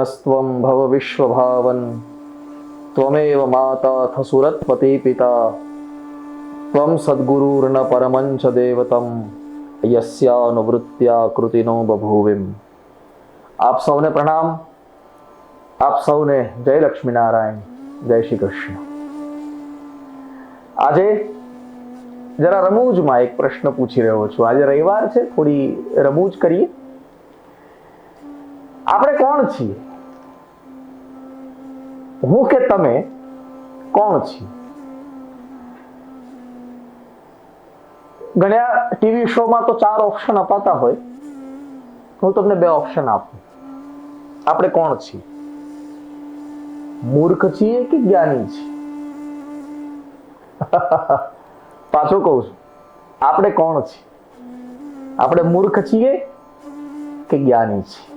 નસ્ત્વં ભવ વિશ્વભાવન ત્વમેવ માતા સુરતપતિ પિતા ત્વં સદ્ગુરુર્ન પરમંચ દેવતમ યસ્યાનુવૃત્ત્યા કૃતિનો બભૂવિમ. આપ સૌને પ્રણામ. આપ સૌને જય લક્ષ્મીનારાયણ, જય શ્રી કૃષ્ણ. આજે જરા રમૂજમાં એક પ્રશ્ન પૂછી રહ્યો છું. આજે રવિવાર છે, થોડી રમૂજ કરીએ. આપણે કોણ છીએ? હું કે તમે કોણ છીએ? ઘણા ટીવી શોમાં તો 4 ઓપ્શન અપાતા હોય. હું તમને 2 ઓપ્શન આપું. આપણે કોણ છીએ? મૂર્ખ છીએ કે જ્ઞાની છીએ? પાછું કહું છું, આપણે કોણ છીએ? આપણે મૂર્ખ છીએ કે જ્ઞાની છીએ?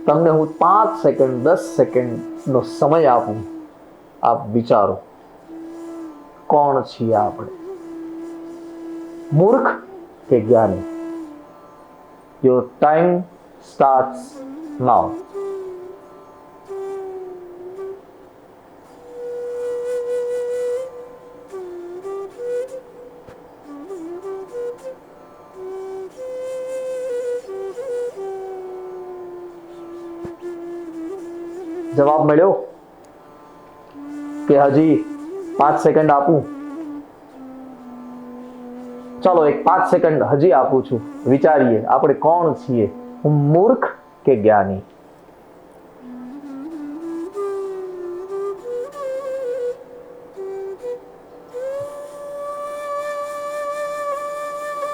તમને હું 5 સેકન્ડ 10 સેકન્ડનો સમય આપું. આપ વિચારો, કોણ છીએ આપણે? મૂર્ખ કે જ્ઞાની? યોર ટાઈમ સ્ટાર્ટ્સ નાઉ. જવાબ મળ્યો કે હજી 5 સેકન્ડ આપું? ચાલો, એક 5 સેકન્ડ હજી આપું છું. વિચારીએ આપણે કોણ છીએ. હું મૂર્ખ કે જ્ઞાની?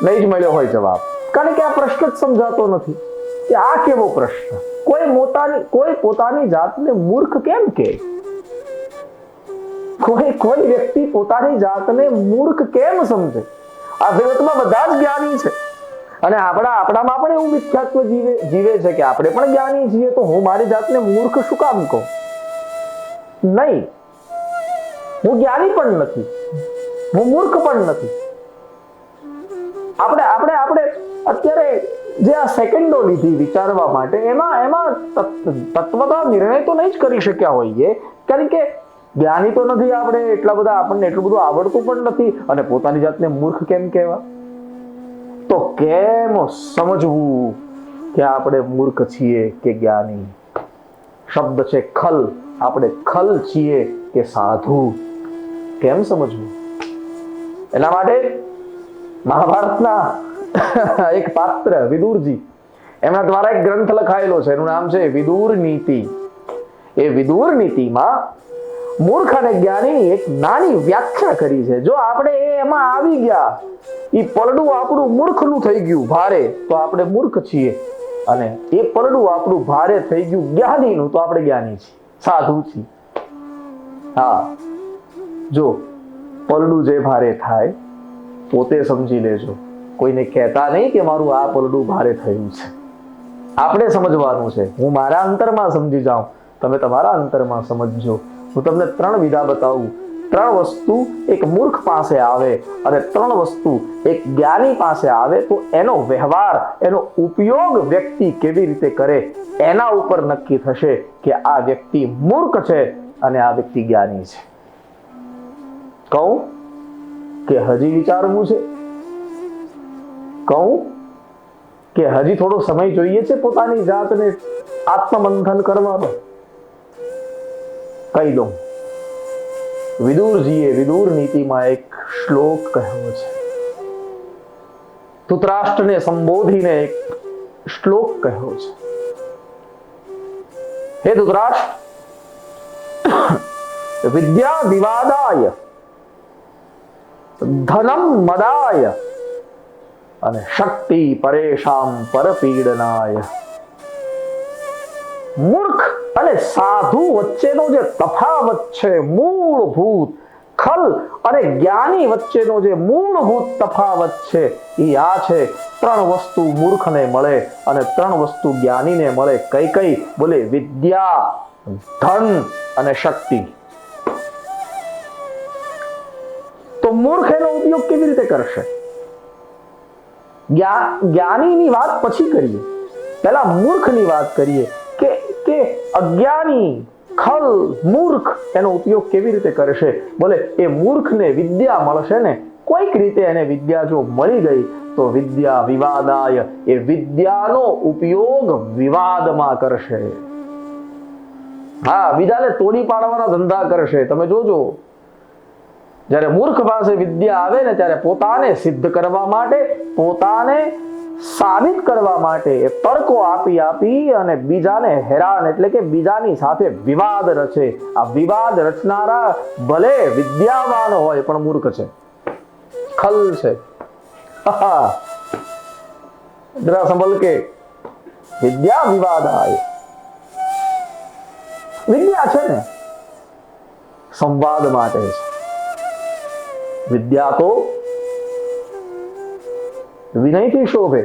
નહીં જ મળ્યો હોય જવાબ, કારણ કે આ પ્રશ્ન જ સમજાતો નથી કે આ કેવો પ્રશ્ન. કોઈ પોતાની જાતને મૂર્ખ કેમ કહે? કોઈ વ્યક્તિ પોતાની જાતને મૂર્ખ કેમ સમજે? આ જગતમાં બધા જ જ્ઞાની છે અને આપણામાં પણ એવું મિથ્યાત્વ જીવે છે કે આપણે પણ જ્ઞાની છીએ, તો હું મારી જાતને મૂર્ખ શું કામ કહું? નહીં, હું જ્ઞાની પણ નથી, હું મૂર્ખ પણ નથી. આપણે અત્યારે જે આ સેકન્ડો લીધી વિચારવા માટે, એમાં તત્વતા નિર્ણય તો નહીં જ કરી શક્યા હોઈએ, કારણ કે જ્ઞાની તો નથી આપણે એટલા બધા, આપણને એટલું બધું આવડતું પણ નથી. અને પોતાની જાતને મૂર્ખ કેમ કહેવા? તો કેમ સમજવું કે આપણે મૂર્ખ છીએ કે જ્ઞાની? શબ્દ છે ખલ. આપણે ખલ છીએ કે સાધુ? કેમ સમજવું? એના માટે મહાભારતના એક પાત્ર વિદુરજી, એમના દ્વારા એક ગ્રંથ લખાયેલો છે. એનું નામ છે વિદુર નીતિ. એ વિદુર નીતિમાં મૂર્ખ અને જ્ઞાનીની એક નાની વ્યાખ્યા કરી છે. જો આપણે એમાં આવી ગયા, એ પલડું આપણું મૂર્ખનું થઈ ગયું ભારે, તો આપણે મૂર્ખ છીએ. અને એ પલડું આપણું ભારે થઈ ગયું જ્ઞાનીનું, તો આપણે જ્ઞાની છીએ, સાધુ છીએ. હા, જો પલડું જે ભારે થાય પોતે સમજી લેજો. કોઈને કહેતા નહીં કે મારું આ પલડું ભારે થયું છે. આપણે સમજવાનું છે. હું મારા અંતરમાં સમજી જાઉં, તમે તમારા અંતરમાં સમજજો. હું તમને 3 વિધા બતાવું. 3 વસ્તુ એક મૂર્ખ પાસે આવે અને 3 વસ્તુ એક જ્ઞાની પાસે આવે, તો એનો વ્યવહાર, એનો ઉપયોગ વ્યક્તિ કેવી રીતે કરે, એના ઉપર નક્કી થશે કે આ વ્યક્તિ મૂર્ખ છે અને આ વ્યક્તિ જ્ઞાની છે. કહું કે હજી વિચારવું છે? કહું કે હજી થોડો સમય જોઈએ છે પોતાની જાતને આત્મમંથન કરવાનો? કહી દઉં, વિદુરજીએ વિદુર નીતિમાં એક શ્લોક કહ્યો છે. ધૃતરાષ્ટ્રને સંબોધીને એક શ્લોક કહ્યો છે. હે ધૃતરાષ્ટ્ર, વિદ્યા વિવાદાય, ધનમ મદાય અને શક્તિ પરેશાન પરપીડનાય. મૂર્ખ અને સાધુ વચ્ચેનો જે તફાવત છે, મૂળભૂત ખલ અને જ્ઞાની વચ્ચેનો જે મૂળભૂત તફાવત છે એ આ છે, 3 વસ્તુ મૂર્ખને મળે અને 3 વસ્તુ જ્ઞાનીને મળે. કઈ કઈ? બોલે વિદ્યા, ધન અને શક્તિ. તો મૂર્ખ એનો ઉપયોગ કેવી રીતે કરશે? જ્ઞાનીની વાત પછી કરીએ, પહેલા મૂર્ખની વાત કરીએ કે અજ્ઞાની, ખલ, મૂર્ખ એનો ઉપયોગ કેવી રીતે કરશે? બોલે એ મૂર્ખને વિદ્યા મળશે ને, કોઈક રીતે એને વિદ્યા જો મળી ગઈ તો વિદ્યા વિવાદાય, એ વિદ્યાનો ઉપયોગ વિવાદમાં કરશે. હા, બીજાને તોડી પાડવાના ધંધા કરશે. તમે જોજો, જ્યારે મૂર્ખ પાસે વિદ્યા આવે ને ત્યારે પોતાને સિદ્ધ કરવા માટે, પોતાને સાબિત કરવા માટે એ તર્કો આપી અને બીજાને હેરાન, એટલે કે બીજાની સાથે વિવાદ રચે. આ વિવાદ રચનારા ભલે વિદ્યાવાન હોય પણ મૂર્ખ છે, ખલ છે. જરા સંભળ કે વિદ્યા વિવાદ આય. વિદ્યા છે ને સંવાદ માટે છે. વિદ્યા તો વિનયથી શોભે,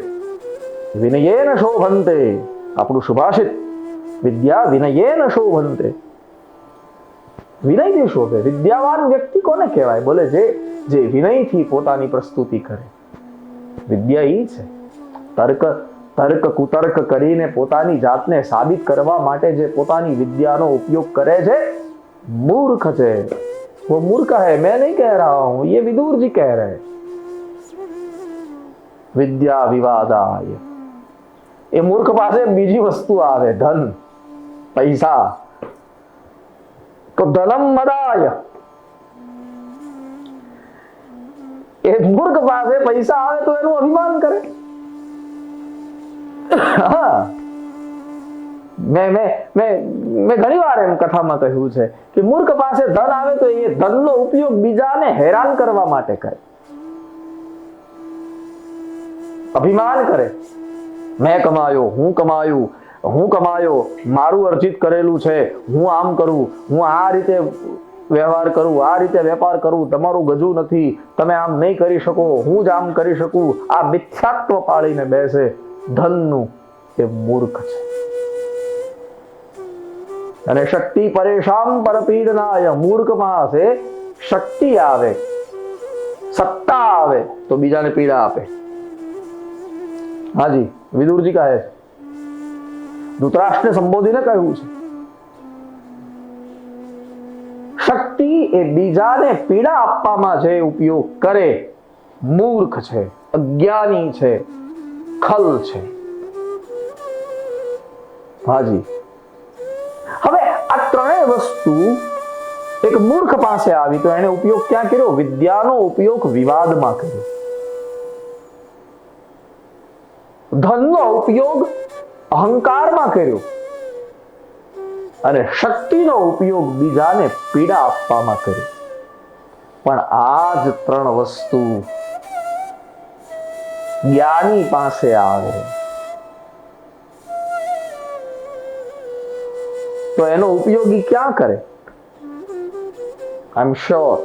વિનયેન શોભંતે. આપણું સુભાષિત, વિદ્યા વિનયેન શોભંતે. વિનયથી શોભે. વિદ્યાવાન વ્યક્તિ કોને કહેવાય? બોલે જે વિનયથી પોતાની પ્રસ્તુતિ કરે. વિદ્યા ઈ છે. તર્ક કુતર્ક કરીને પોતાની જાતને સાબિત કરવા માટે જે પોતાની વિદ્યાનો ઉપયોગ કરે છે, મૂર્ખ છે. वो मूर्ख है, मैं नहीं कह रहा हूं, ये विदुर जी कह रहे. विद्या विवादाय. એ મૂર્ખ પાસે બીજી વસ્તુ આવે, ધન, પૈસા. તો ધનમ મદાય. એ મૂર્ખ પાસે પૈસા આવે તો એનું અભિમાન કરે. હા, મેં ઘણી વાર એમ કથામાં કહ્યું છે કે મૂર્ખ પાસે ધન આવે તો એ ધનનો ઉપયોગ બીજાને હેરાન કરવા માટે કરે, અભિમાન કરે. મેં કમાયો, હું કમાયો, મારું અર્જિત કરેલું છે, હું આમ કરું, હું આ રીતે વ્યવહાર કરું, આ રીતે વેપાર કરું, તમારું ગજું નથી, તમે આમ નહીં કરી શકો, હું જ આમ કરી શકું. આ મિથ્યાત્વ પાળીને બેસે ધનનું, એ મૂર્ખ છે. અને શક્તિ પરેશાન પરપીડનાય. મૂર્ખ પાસે શક્તિ આવે, સત્તા આવે તો બીજાને પીડા આપે. હાજી, વિદુરજી કહે છે, ધૃતરાષ્ટ્રને સંબોધીને કહ્યું છે, શક્તિ એ બીજાને પીડા આપવામાં જે ઉપયોગ કરે, મૂર્ખ છે, અજ્ઞાની છે, ખલ છે. હાજી. હવે આ ત્રણેય વસ્તુ એક મૂર્ખ પાસે આવી તો એને ઉપયોગ ક્યાં કર્યો? વિદ્યાનો ઉપયોગ વિવાદમાં કર્યો. ધનનો ઉપયોગ અહંકારમાં કર્યો અને શક્તિનો ઉપયોગ બીજાને પીડા આપવામાં કર્યો. પણ આ જ 3 વસ્તુ જ્ઞાની પાસે આવે તો એનો ઉપયોગી ક્યાં કરે? આઈ એમ શ્યોર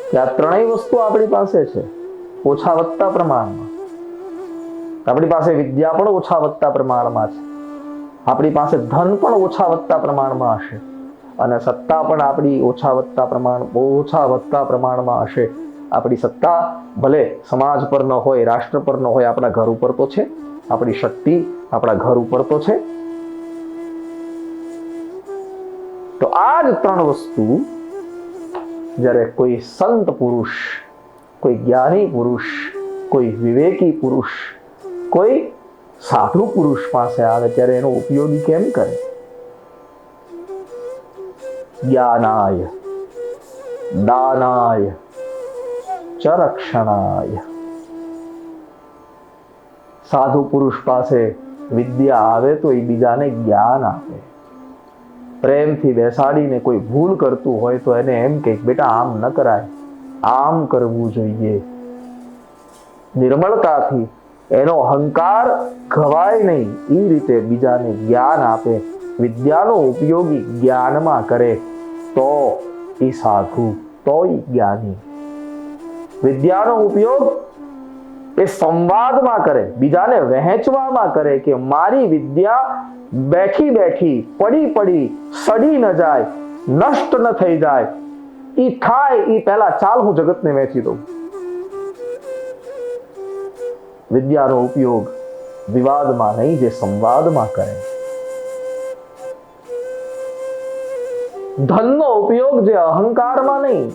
કે આ 3 વસ્તુ આપણી પાસે છે, ઓછા વત્તા પ્રમાણમાં. આપણી પાસે વિદ્યા પણ ઓછા વત્તા પ્રમાણમાં છે, આપણી પાસે ધન પણ ઓછા વત્તા પ્રમાણમાં હશે અને સત્તા પણ આપણી ઓછા વત્તા પ્રમાણમાં હશે. આપણી સત્તા ભલે સમાજ પર ન હોય, રાષ્ટ્ર પર ન હોય, આપણા ઘર ઉપર તો છે. આપણી શક્તિ આપણા ઘર ઉપર તો છે. તો આ જ 3 વસ્તુ જ્યારે કોઈ સંત પુરુષ, કોઈ જ્ઞાની પુરુષ, કોઈ વિવેકી પુરુષ, કોઈ સાધુ પુરુષ પાસે આવે ત્યારે એનો ઉપયોગી કેમ કરે? જ્ઞાનાય, દાનાય, ચ રક્ષણાય. સાધુ પુરુષ પાસે વિદ્યા આવે તો એ બીજાને જ્ઞાન આપે. પ્રેમથી બેસાડીને કોઈ ભૂલ કરતું હોય તો એને એમ કે બેટા આમ ન કરાય, આમ કરવું જોઈએ. નિર્મળતાથી, એનો અહંકાર ઘવાય નહીં એ રીતે બીજાને જ્ઞાન આપે. વિદ્યાનો ઉપયોગી જ્ઞાનમાં કરે તો એ સાધુ તોય જ્ઞાની. વિદ્યાનો ઉપયોગ એ સંવાદમાં કરે, બીજાને વહેંચવામાં કરે કે મારી વિદ્યા બેઠી બેઠી, પડી પડી, સડી ન જાય, નષ્ટ ન થઈ જાય, ઈ થાય ઈ પહેલા ચાલ હું જગતને વહેંચી દઉં. વિદ્યાનો ઉપયોગ વિવાદમાં નહીં, જે સંવાદમાં કરે. ધનનો ઉપયોગ જે અહંકારમાં નહીં,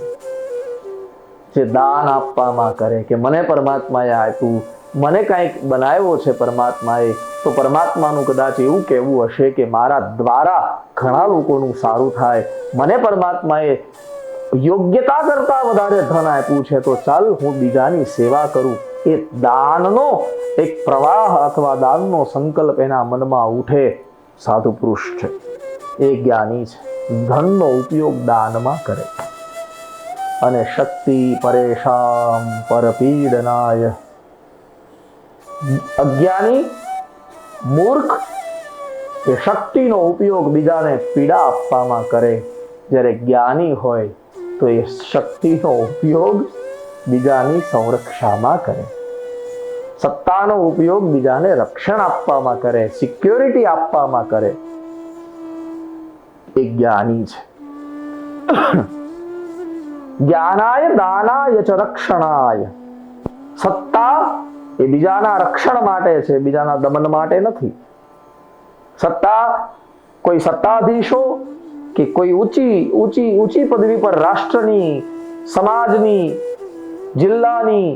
જે દાન આપવામાં કરે કે મને પરમાત્માએ આપ્યું, મને કંઈક બનાવ્યો છે પરમાત્માએ, તો પરમાત્માનું કદાચ એવું કહેવું હશે કે મારા દ્વારા ઘણા લોકોનું સારું થાય, મને પરમાત્માએ યોગ્યતા કરતા વધારે ધન આપ્યું છે, તો ચાલ હું બીજાની સેવા કરું. એ દાનનો એક પ્રવાહ અથવા દાનનો સંકલ્પ એના મનમાં ઉઠે, સાધુ પુરુષ છે, એ જ્ઞાની છે. ધનનો ઉપયોગ દાનમાં કરે. અને શક્તિ પરેશાન પરપીડનાય. અજ્ઞાની મૂર્ખ એ શક્તિનો ઉપયોગ બીજાને પીડા આપવામાં કરે, જ્યારે જ્ઞાની હોય તો એ શક્તિનો ઉપયોગ બીજાની સંરક્ષામાં કરે. સત્તાનો ઉપયોગ બીજાને રક્ષણ આપવામાં કરે, સિક્યોરિટી આપવામાં કરે. એ જ્ઞાની છે. જ્ઞાનાય દાનાય ચ રક્ષણાય. સત્તા એ બીજાના રક્ષણ માટે છે, બીજાના દમન માટે નથી. સત્તા કોઈ સત્તાધીશો કે કોઈ ઊંચી પદવી પર રાષ્ટ્રની, સમાજની, જિલ્લાની,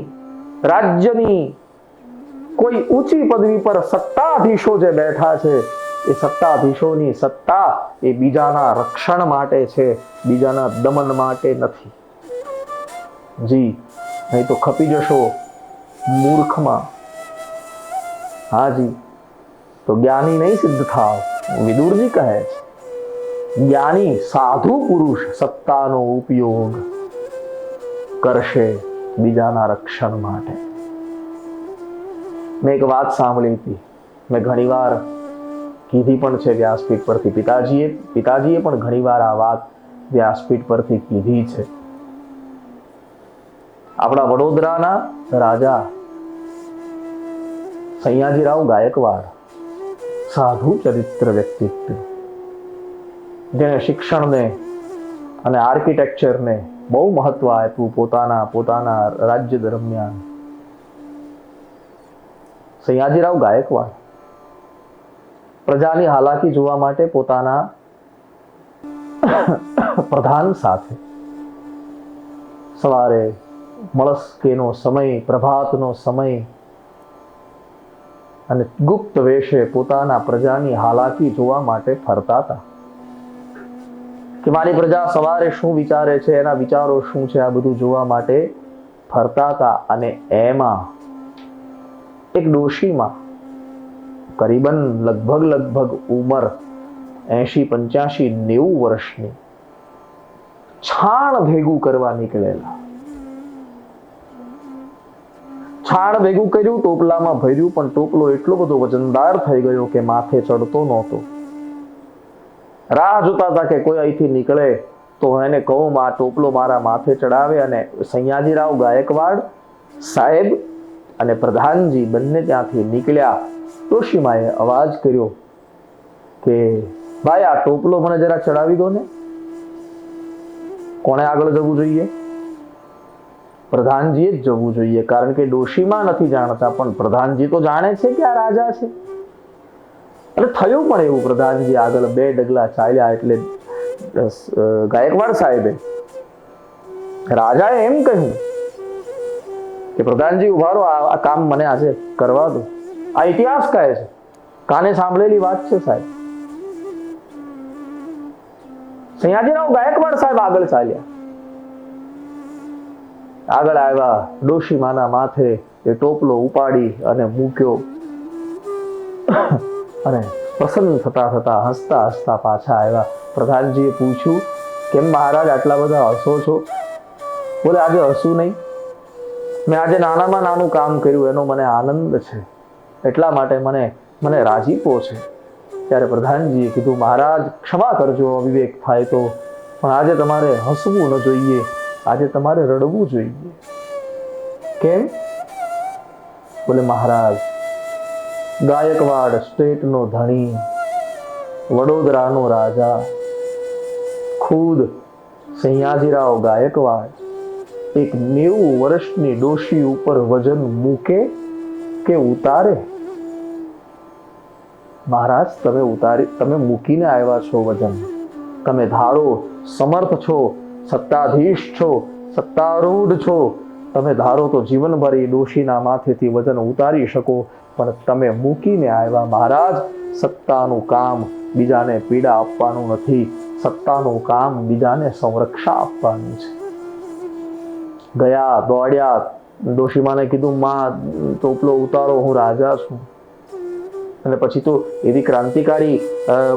રાજ્યની કોઈ ઊંચી પદવી પર સત્તાધીશો જે બેઠા છે, એ સત્તાધીશોની સત્તા એ બીજાના રક્ષણ માટે છે, બીજાના દમન માટે નથી. જી, નહીં તો ખપી જશો મૂર્ખમાં. હાજી, તો જ્ઞાની નહીં સિદ્ધ થાવ. વિદુરજી કહે છે જ્ઞાની સાધુ પુરુષ સત્તાનો ઉપયોગ કરશે બીજાના રક્ષણ માટે. મેં એક વાત સાંભળી હતી, મેં ઘણીવાર કીધી પણ છે વ્યાસપીઠ પરથી. પિતાજીએ પણ ઘણીવાર આ વાત વ્યાસપીઠ પરથી કીધી છે. આપણા વડોદરાના રાજા સયાજીરાવ ગાયકવાડ, સાધુ ચરિત્ર વ્યક્તિત્વ, જેને શિક્ષણને અને આર્કિટેક્ચરને બહુ મહત્વ આપ્યું પોતાના રાજ્ય દરમિયાન. સયાજીરાવ ગાયકવાડ પ્રજાની હાલાકી જોવા માટે પોતાના પ્રધાન સાથે સવારે મળસ્કેનો સમય, પ્રભાતનો સમય, અને ગુપ્ત વેશે પોતાના પ્રજાની હાલાકી જોવા માટે ફરતા હતા. કે મારી પ્રજા સવારે શું વિચારે છે, એના વિચારો શું છે, આ બધું જોવા માટે ફરતા હતા. અને એમાં એક ડોશીમાં કરીબન લગભગ ઉંમર 80, 85, 90 વર્ષની, છાણ ભેગું કરવા નીકળેલા. છાણ ભેગું કર્યું, ટોપલામાં ભર્યું, પણ ટોપલો એટલો બધો વજનદાર થઈ ગયો કે માથે ચડતો નહોતો. રાહ જોતા હતા કે કોઈ અહીંથી નીકળે તો એને કહું આ ટોપલો મારા માથે ચડાવે. અને સયાજીરાવ ગાયકવાડ સાહેબ અને પ્રધાનજી બંને ત્યાંથી નીકળ્યા. ડોશીમાએ અવાજ કર્યો કે ભાઈ આ ટોપલો મને જરા ચડાવી દો ને. કોણે આગળ જવું જોઈએ? પ્રધાનજીએ જ જવું જોઈએ, કારણ કે ડોશીમાં નથી જાણતા, પણ પ્રધાનજી તો જાણે છે કે આ રાજા છે. અને થયું પણ એવું, પ્રધાનજી આગળ 2 ડગલા ચાલ્યા એટલે ગાયકવાડ સાહેબે, રાજાએ એમ કહ્યું કે પ્રધાનજી ઉભા રહો, આ કામ મને આજે કરવા દો. આ ઇતિહાસ કહે છે, કાને સાંભળેલી વાત છે સાહેબ. સયાજીરાવ ગાયકવાડ સાહેબ આગળ ચાલ્યા. આગળ આવ્યા, ડોશીમાના માથે એ ટોપલો ઉપાડી અને મૂક્યો. અને પ્રસન્ન થતા હસતા પાછા આવ્યા. પ્રધાનજીએ પૂછ્યું, કેમ મહારાજ આટલા બધા હસો છો? બોલે આજે હસું નહીં, મેં આજે નાનામાં નાનું કામ કર્યું, એનો મને આનંદ છે, એટલા માટે મને રાજીપો છે. ત્યારે પ્રધાનજીએ કીધું, મહારાજ ક્ષમા કરજો, અવિવેક થાય તો, પણ આજે તમારે હસવું ન જોઈએ. આજે તમારે રડવું જોઈએ. કેમ? બોલે મહારાજ, ગાયકવાડ સ્ટેટનો ધણી, વડોદરાનો રાજા, ખુદ સયાજીરાવ ગાયકવાડ એક 90 વર્ષની ડોશી ઉપર વજન મૂકે કે ઉતારે? મહારાજ, તમે મૂકીને આવ્યા છો વજન. તમે ધારો સમર્થ છો, સત્તાધીશ છો, સત્તારૂઢ છો, તમે ધારો તો જીવનભર એ ડોશીના માથેથી વજન ઉતારી શકો, પણ તમે મૂકીને આવ્યા. મહારાજ, સત્તાનું કામ બીજાને પીડા આપવાનું નથી, સત્તાનું કામ બીજાને સંરક્ષા આપવાનું છે. ગયા, દોડ્યા, ડોશીમાને કીધું, માં ટોપલો ઉતારો, હું રાજા છું. અને પછી તો એવી ક્રાંતિકારી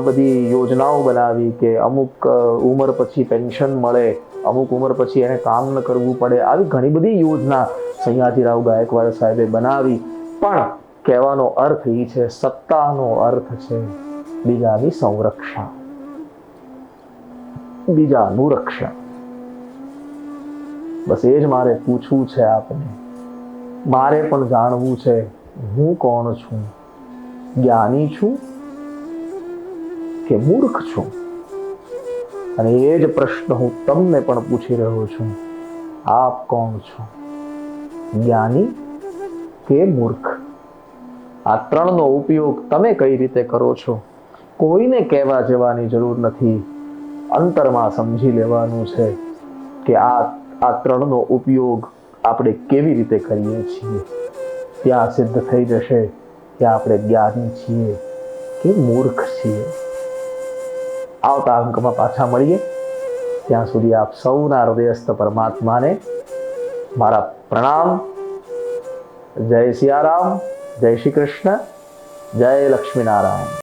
બધી યોજનાઓ બનાવી કે અમુક ઉંમર પછી પેન્શન મળે, અમુક ઉંમર પછી એને કામ ન કરવું પડે. આવી ઘણી બધી યોજના સયાજીરાવ ગાયકવાડ સાહેબે બનાવી. પણ કહેવાનો અર્થ એ છે, સત્તાનો અર્થ છે બીજાની સંરક્ષા, બીજાનું રક્ષણ. બસ એ જ મારે પૂછવું છે આપને. મારે પણ જાણવું છે, હું કોણ છું? જ્ઞાની છું કે મૂર્ખ છું? અને એ જ પ્રશ્ન હું તમને પણ પૂછી રહ્યો છું. આપ કોણ છો? જ્ઞાની કે મૂર્ખ? આ ત્રણનો ઉપયોગ તમે કઈ રીતે કરો છો? કોઈને કહેવા જવાની જરૂર નથી. અંતરમાં સમજી લેવાનું છે કે આ ત્રણનો ઉપયોગ આપણે કેવી રીતે કરીએ છીએ. ત્યાં સિદ્ધ થઈ જશે કે આપણે જ્ઞાની છીએ કે મૂર્ખ છીએ. આવતા અંકમાં પાછા મળીએ. ત્યાં સુધી આપ સૌના હૃદયસ્થ પરમાત્માને મારા પ્રણામ. જય સિયારામ, જય શ્રી કૃષ્ણ, જય લક્ષ્મીનારાયણ.